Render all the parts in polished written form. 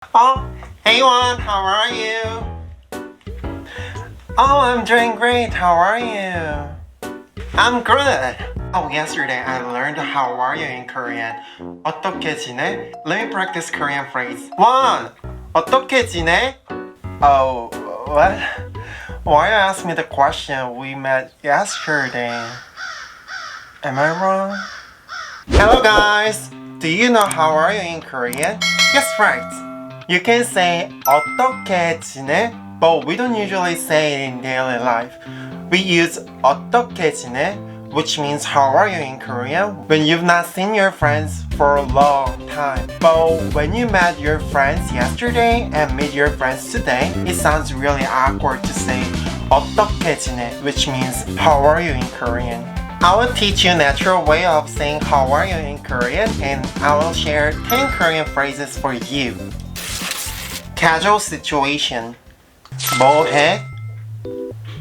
Oh, hey Juan, how are you? Oh, I'm doing great. How are you? I'm good. Oh, yesterday I learned how are you in Korean. 어떻게 지내? Let me practice Korean phrase. Juan, 어떻게 지내? Oh, what? Why you ask me the question? We met yesterday. Am I wrong? Hello guys. Do you know how are you in Korean? Yes, right. You can say 어떻게 지내? But we don't usually say it in daily life. We use 어떻게 지내? Which means how are you in Korean when you've not seen your friends for a long time. But when you met your friends yesterday and meet your friends today, it sounds really awkward to say 어떻게 지내? Which means how are you in Korean. I will teach you natural way of saying how are you in Korean, and I will share 10 Korean phrases for you. Casual situation. 뭐해?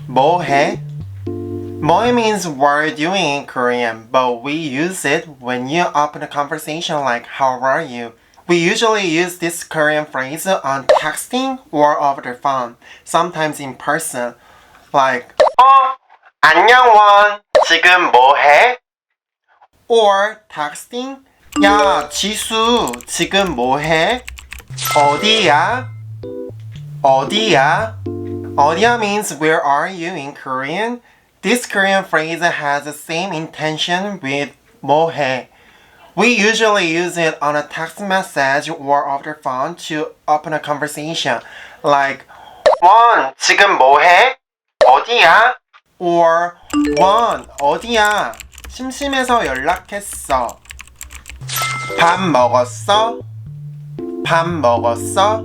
뭐해? 뭐해 means what are you doing in Korean, but we use it when you open a conversation like how are you. We usually use this Korean phrase on texting or over the phone, sometimes in person, like 안녕 원, 지금 뭐해? Or texting, 야 지수, 지금 뭐해? 어디야? 어디야? 어디야 means where are you in Korean? This Korean phrase has the same intention with 뭐해. We usually use it on a text message or over the phone to open a conversation, like 원, 지금 뭐해? 어디야? Or 원, 어디야? 심심해서 연락했어. 밥 먹었어? 밥 먹었어?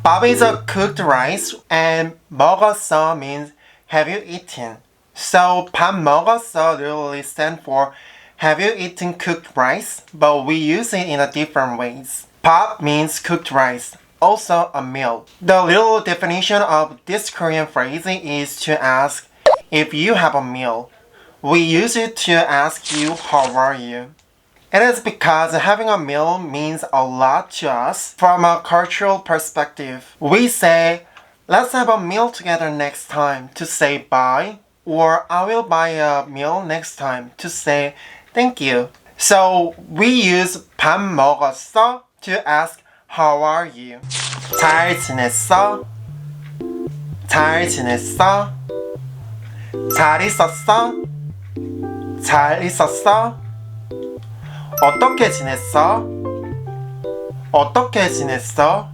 Bob is a cooked rice and 먹었어 means have you eaten. So 밥 먹었어 literally stands for have you eaten cooked rice, but we use it in a different ways. 밥 means cooked rice, also a meal. The little definition of this Korean phrase is to ask if you have a meal. We use it to ask you how are you. It is because having a meal means a lot to us from a cultural perspective. We say, let's have a meal together next time to say bye, or I will buy a meal next time to say thank you. So we use 밥 먹었어 to ask how are you. 잘 지냈어? 잘 지냈어? 잘 있었어? 잘 있었어? 어떻게 지냈어? 어떻게 지냈어?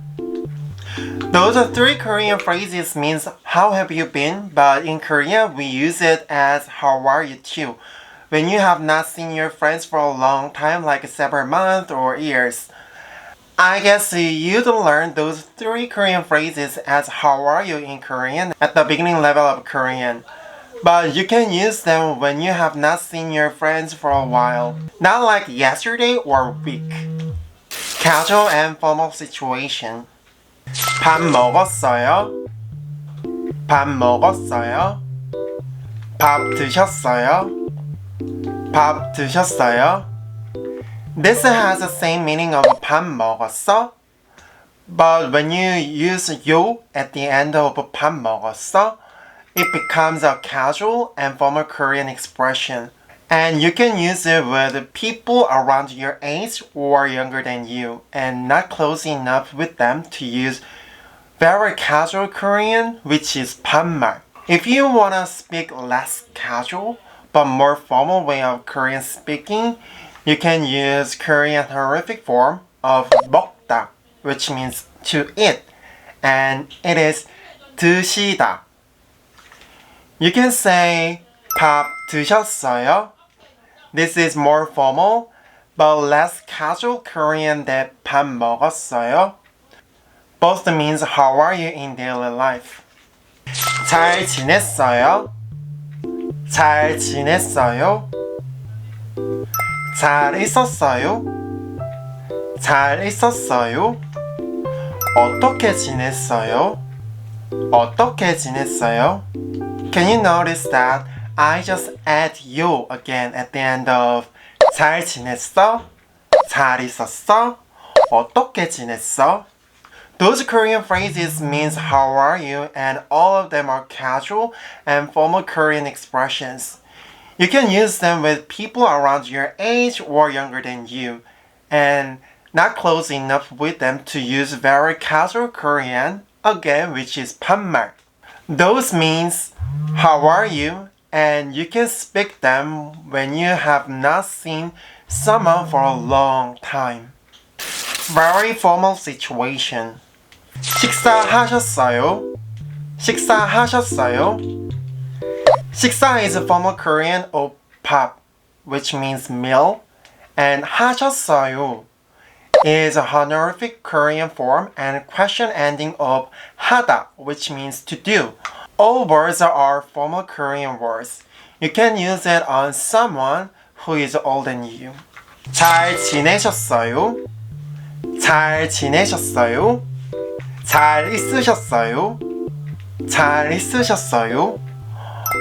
Those are three Korean phrases means how have you been, but in Korean we use it as how are you too. When you have not seen your friends for a long time, like several months or years. I guess you'd learn those three Korean phrases as how are you in Korean at the beginning level of Korean. But you can use them when you have not seen your friends for a while. Not like yesterday or week. Casual and formal situation. 밥 먹었어요? 밥 먹었어요? 밥 드셨어요? 밥 드셨어요? This has the same meaning of 밥 먹었어? But when you use 요 at the end of 밥 먹었어, it becomes a casual and formal Korean expression. And you can use it with people around your age or younger than you, and not close enough with them to use very casual Korean, which is 반말. If you want to speak less casual, but more formal way of Korean speaking, you can use Korean honorific form of 먹다, which means to eat, and it is 드시다. You can say 밥 드셨어요? This is more formal, but less casual Korean than 밥 먹었어요. Both means how are you in daily life. 잘 지냈어요? 잘 지냈어요? 잘 있었어요? 잘 있었어요? 어떻게 지냈어요? 어떻게 지냈어요? Can you notice that I just add you again at the end of 잘 지냈어? 잘 있었어? 어떻게 지냈어? Those Korean phrases means how are you, and all of them are casual and formal Korean expressions. You can use them with people around your age or younger than you, and not close enough with them to use very casual Korean, again, which is 반말. Those means how are you, and you can speak them when you have not seen someone for a long time. Very formal situation. 식사하셨어요? 식사하셨어요? 식사 is a formal Korean of 밥, which means meal, and 하셨어요 is a honorific Korean form and question ending of 하다, which means to do. All words are formal Korean words. You can use it on someone who is older than you. 잘 지내셨어요? 잘 지내셨어요? 잘 있으셨어요? 잘 있으셨어요?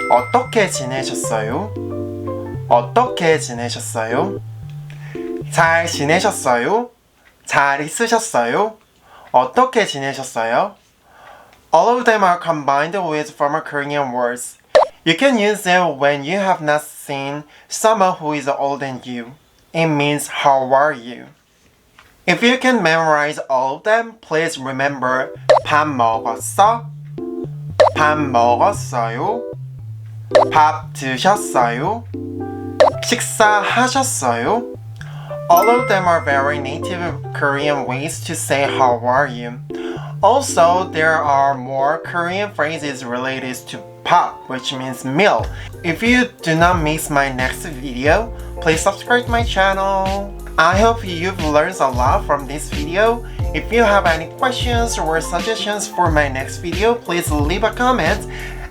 어떻게 지내셨어요? 어떻게 지내셨어요? 잘 지내셨어요? 잘 있으셨어요? 어떻게 지내셨어요? All of them are combined with formal Korean words. You can use it when you have not seen someone who is older than you. It means how are you? If you can memorize all of them, please remember 밥 먹었어? 밥 먹었어요? 밥 드셨어요? 식사하셨어요? All of them are very native Korean ways to say how are you. Also, there are more Korean phrases related to 밥, which means meal. If you do not miss my next video, please subscribe to my channel. I hope you've learned a lot from this video. If you have any questions or suggestions for my next video, please leave a comment.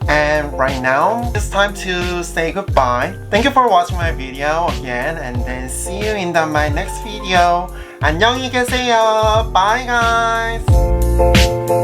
And right now, it's time to say goodbye. Thank you for watching my video again, and then see you in my next video. 안녕히 계세요. Bye guys.